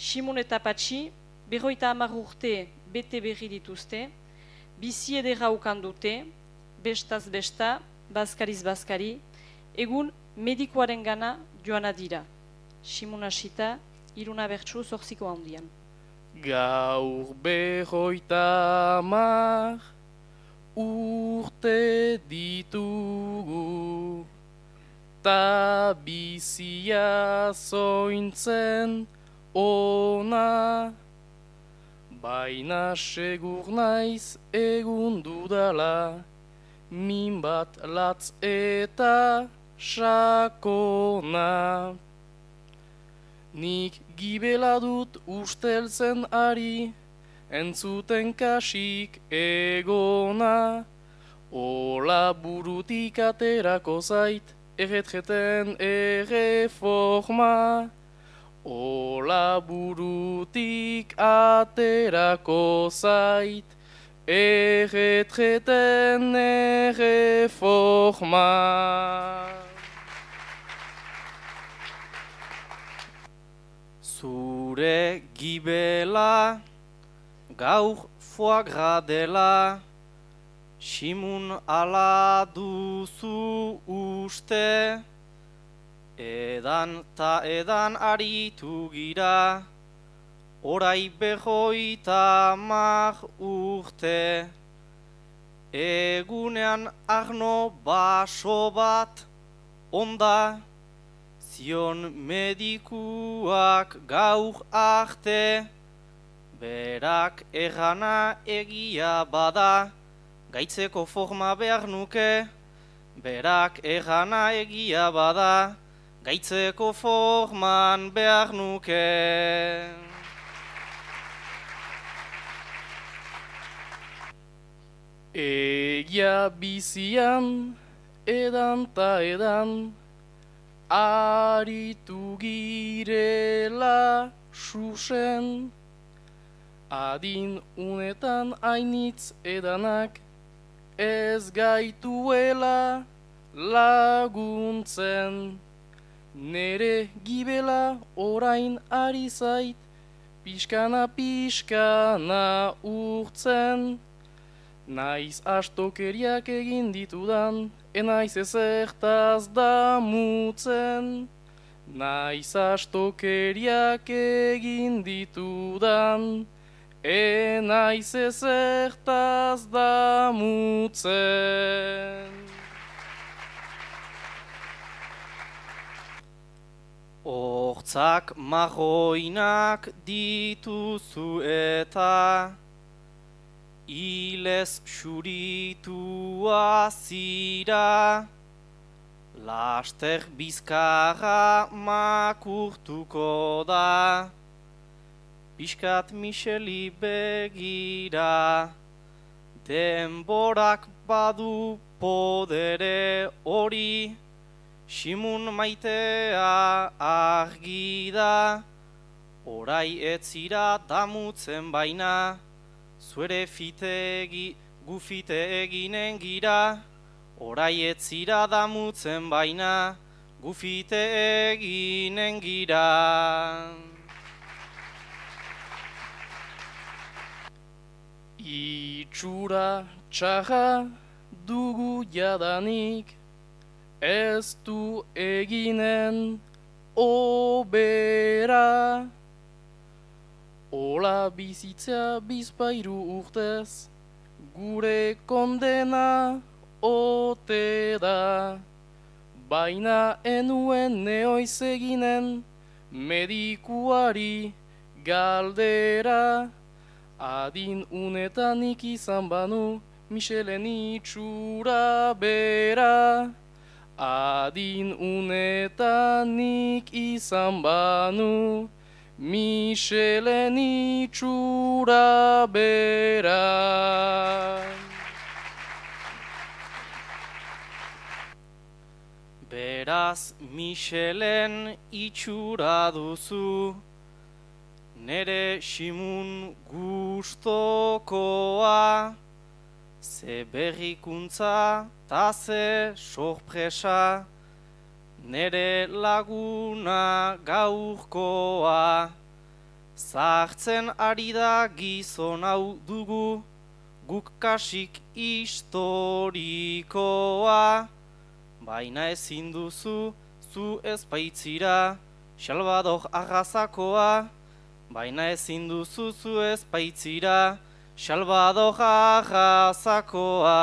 Simun eta Patxi, 50 urte bete berri dituzte, bizi edera ukan dute, bestaz besta, bazkariz bazkari, egun medikoaren gana joana dira. Simun hasita, iruna bertsu zorziko handian. Gaur 50 urte ditugu, ta bizia zointzen ona, baina segur naiz egun dudala, min bat latz eta sakona. Nik gibela dut usteltzen ari, entzuten kasik egona, ola burutik aterako zait, erretjeten erreforma. Ola burutik aterako zait, erretjeten erreforma. Zure gibela, gaur foie gras dela, Simun ala duzu uste, edan ta edan aritu gira, orai 50 urte. Egunean arno baso bat onda, zion medikuak gaur arte, berak errana egia bada, gaitzeko forma behar nuke, berak errana egia bada, gaitzeko forman behar nuke. Egia bizian, edan ta edan, aritu girela susen, adin unetan ainitz edanak, ez gaituela laguntzen. Nere gibela orain ari zait, pixkana pixkana urtzen. Naiz astokeriak egin ditudan, enaiz ezertaz damutzen. Naiz astokeriak egin ditudan, enaiz ezertaz damutzen. Hortzak marroinak dituzu eta, ilez xuritua zira, laster bizkarra makurtuko da, pixkat Micheli begira, denborak badu podere hori, Simun maitea argi da, orai etzira damutzen baina, zuere gufite eginen gira, orai etzira damutzen baina, gufite eginen gira. Itxura txarra dugu jadanik, ez du eginen obera. Ola bizitzea bizpairu urtez, gure kondena ote da. Baina enuen neoiz eginen, medikuari galdera. Adin unetanik izan banu, Michelen itxura bera. Adin unetanik izan banu, Michelen itxura bera. Beraz Michelen itxura duzu, nere Simun gustokoa, ze berrikuntza ta ze sorpresa, nere laguna gaurkoa, Zahartzen ari da gizon hau dugu, guk kasik historikoa, baina ezin duzu zu ez baitzira, Salvador arrazakoa, baina ezin duzu zu ez baitzira, Salvador arrazakoa.